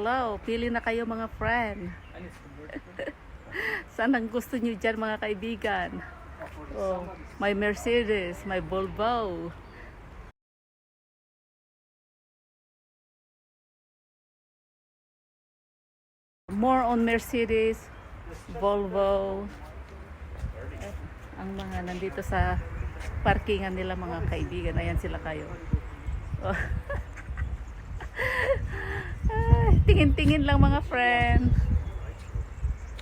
hello. Pili na kayo mga friend. Saan ang gusto nyo dyan mga kaibigan? Oh, may Mercedes, may Volvo. More on Mercedes, Volvo. Ang mga nandito sa parkingan nila mga kaibigan. Ayan sila kayo. Oh. Tingin-tingin lang mga friend.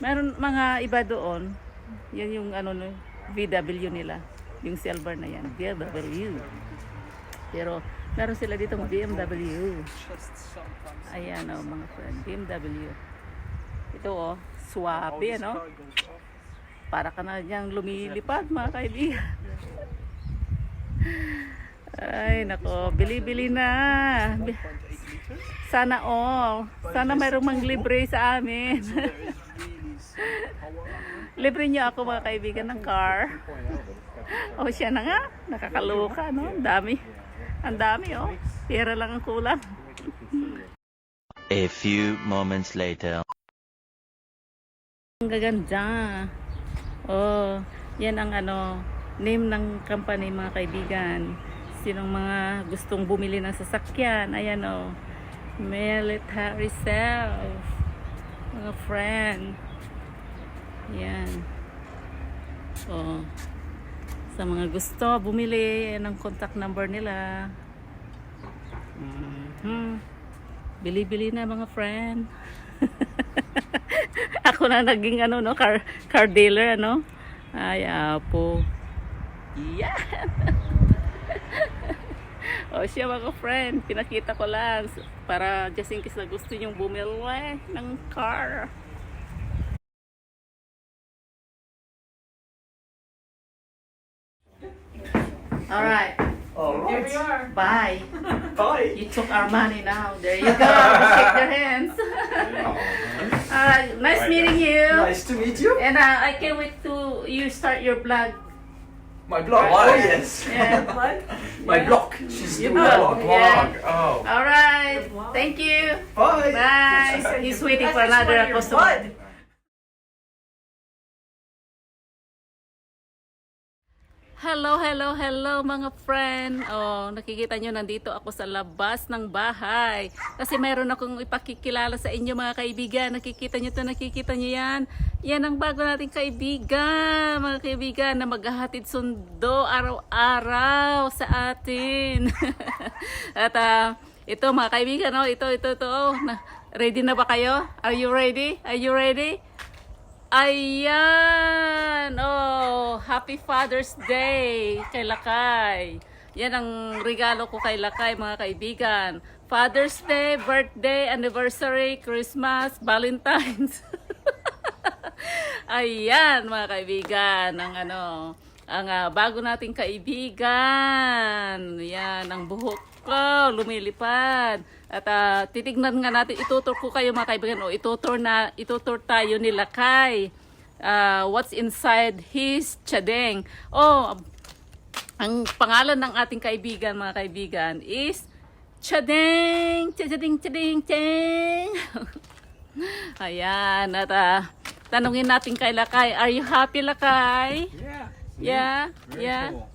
Meron mga iba doon. Yan yung ano no, VW nila. Yung silver na yan. BMW. Pero meron sila dito ng BMW. Ayan o mga friend. BMW. Ito o. Swabe ano. Para ka na diyang lumilipad mga kaibigan. Ay nako. Bili-bili na. Sana all. Sana mayroong manglibre sa amin. Libre niyo ako mga kaibigan ng car. O siya na nga. Nakakaloka no. Ang dami. Ang dami oh. Pera lang ang kulang. A few moments later. Ang gaganda. Oh, yan ang ano, name ng company mga kaibigan. Sinong mga gustong bumili ng sasakyan, ayan oh. Military Self. Mga friend. Yan. Oh. Sa mga gusto bumili, yan ang contact number nila. Bili-bili na mga friend. Ako na naging ano no, car dealer ano. Ay apo. Yan. O siya mga friend, pinakita ko lang para just in case na gusto nyong bumili ng car. Alright. Here we are. Bye. Bye. You took our money now. There you go. Shake your hands. Nice meeting you. Nice to meet you. And I can't wait to you start your blog. My blog. Oh yes. Yeah. My Yeah. blog. She's Your doing blog, a yeah. blog. Oh. All right. Thank you. Bye. Bye. He's waiting for another customer. Hello, hello, hello mga friend. Oh, nakikita nyo nandito ako sa labas ng bahay. Kasi mayroon akong ipakikilala sa inyo mga kaibigan. Nakikita nyo to, nakikita nyo yan. Yan ang bago nating kaibigan, mga kaibigan na maghahatid sundo araw-araw sa atin. At ito mga kaibigan, oh, ito. Oh, ready na ba kayo? Are you ready? Are you ready? Ayan! Oh, Happy Father's Day kay Lakay. Yan ang regalo ko kay Lakay mga kaibigan. Father's Day, birthday, anniversary, Christmas, Valentine's. Ayan mga kaibigan, ang bago nating kaibigan. Yan, ang buhok ko, lumilipad. At titignan nga natin, itutur ko kayo mga kaibigan, o itutur tayo ni Lakay. What's inside his chadeng. Oh, ang pangalan ng ating kaibigan mga kaibigan is Chadeng. Ayan, at tanungin natin kay Lakay, are you happy Lakay? Yeah.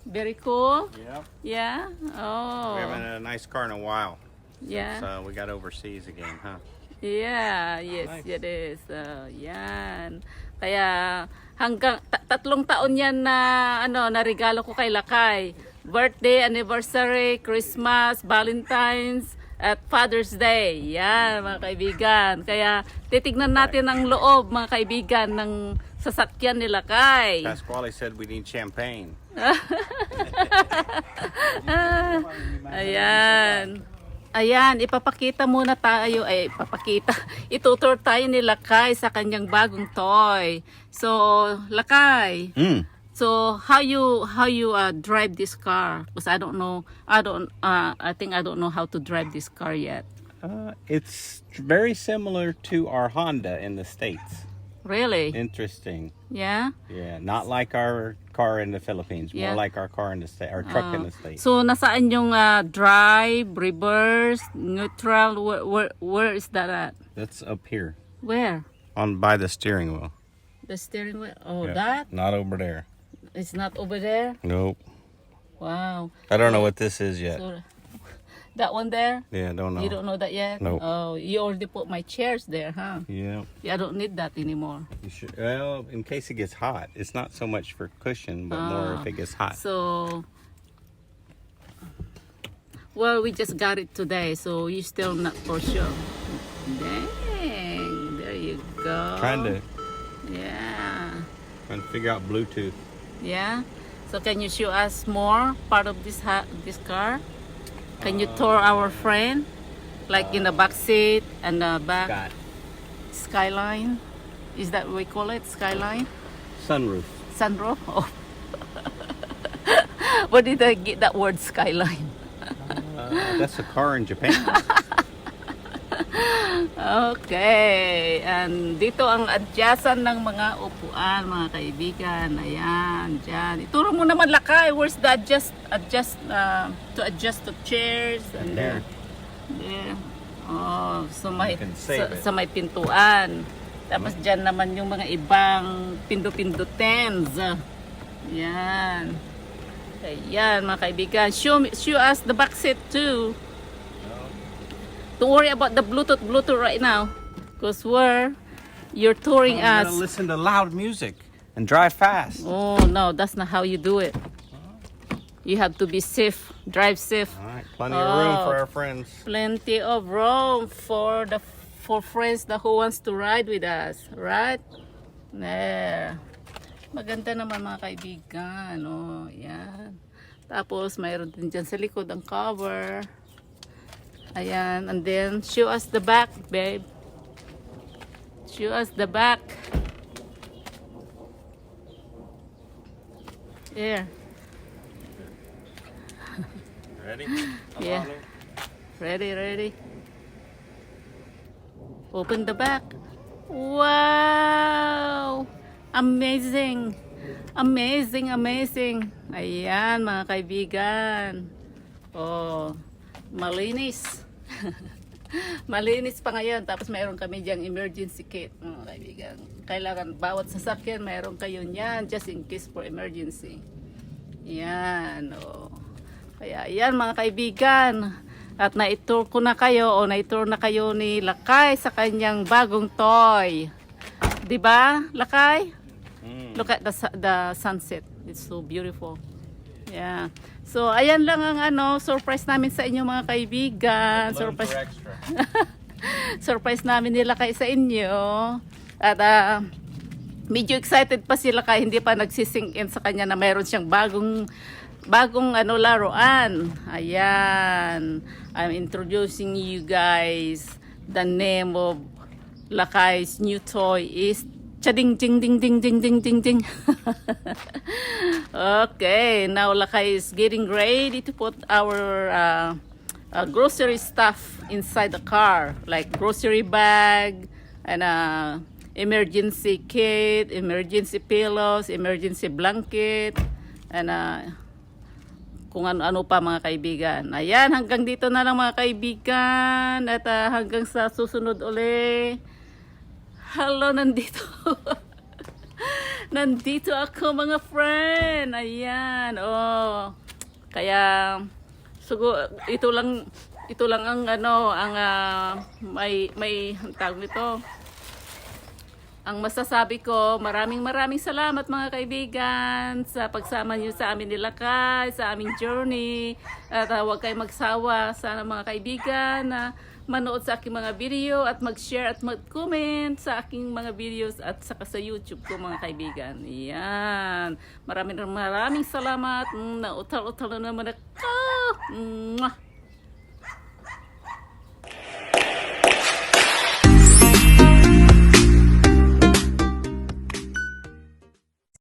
Very cool. Yep. Yeah. Oh. We haven't had a nice car in a while. Yeah. So we got overseas again, huh? Yeah, yes, Nice. it is. Yan. Kaya hanggang 3 taon yan na na regalo ko kay Lakay. Birthday, anniversary, Christmas, Valentine's, at Father's Day. Yan, mga kaibigan. Kaya titignan natin ang loob, mga kaibigan, ng sasakyan ni Lakay. Pasquale said we need champagne. Ayan. Ayan, ipapakita muna tayo, itutur tayo ni Lakay sa kanyang bagong toy. So, Lakay, so how you drive this car? Because I think I don't know how to drive this car yet. It's very similar to our Honda in the States. Really? Interesting. Yeah? Yeah, not like our car in the Philippines. Yeah. More like our car in the States, our truck in the States. So, nasaan yung drive, reverse, neutral? Where is that at? That's up here Where? by the steering wheel. The steering wheel? Oh, Yeah, that? Not over there. It's not over there? Nope. Wow. I don't know what this is yet. So, that one there? Yeah, don't know. You don't know that yet? Nope. Oh, you already put my chairs there, huh? Yeah. Yeah, I don't need that anymore. You should. Well, in case it gets hot. It's not so much for cushion, but more if it gets hot. So, well, we just got it today, so you still not for sure. Dang, there you go. Trying to figure out Bluetooth. Yeah. So can you show us more part of this car? Can you tour our friend, like in the back seat and the back Got skyline? Is that what we call it? Skyline? sunroof. Sunroof? Oh. Where did I get that word skyline? That's a car in Japan. Okay, and dito ang adjustan ng mga upuan, mga kaibigan. Ayan, dyan. Ituro mo naman, Lakay, where's the to adjust the chairs and There. there. Oh, so may, You can save it. sa may pintuan. Tapos dyan naman yung mga ibang pindot-pindotens. Yan. Ayan, mga kaibigan. Show us the back seat too. Don't worry about the Bluetooth right now. Because you're touring I'm us. gonna listen to loud music and drive fast. Oh, no, that's not how you do it. You have to be safe. Drive safe. All right, plenty of room Oh. for our friends. Plenty of room for friends that who wants to ride with us, right? There. Maganda naman, mga kaibigan. Oh, yan. Tapos mayroon din dyan sa likod ang cover. Ayan, and then show us the back, babe. Show us the back. There. Ready? Yeah. Ready. Open the back. Wow! Amazing! Ayan, mga kaibigan. Oh, malinis. Malinis pa ngayon. Tapos mayroon kami diyang emergency kit, mga kaibigan. Kailangan bawat sasakyan mayroon kayo niyan just in case for emergency. Yan. Oh. Kaya yan, mga kaibigan. At na-tour ko na kayo o na-tour na kayo ni Lakay sa kanyang bagong toy. 'Di ba, Lakay? Look at the sunset. It's so beautiful. Yeah. So, ayan lang ang surprise namin sa inyo, mga kaibigan. Surprise. Surprise namin nila kay sa inyo. At medyo excited pa sila kay hindi pa nagsisink in sa kanya na mayroon siyang bagong laruan. Ayan. I'm introducing you guys. The name of Lakay's new toy is Chading ding ding ding ding ding ding ding. Okay, now Lakay is getting ready to put our grocery stuff inside the car, like grocery bag and emergency kit, emergency pillows, emergency blanket, and kung ano-ano pa, mga kaibigan. Ayan, hanggang dito na lang, mga kaibigan, at hanggang sa susunod uli. Hello, nandito. Nandito ako, mga friend. Ayan, oh. Kaya siguro ito lang ang may tawag nito. Ang masasabi ko, maraming salamat, mga kaibigan, sa pagsama niyo sa amin ni Lakay, sa aming journey. At huwag kayong magsawa, sana, mga kaibigan, na manood sa aking mga video at mag-share at mag-comment sa aking mga videos at saka sa YouTube ko, mga kaibigan. Yan. Maraming salamat. Nautal-utal na naman ako. Mwah!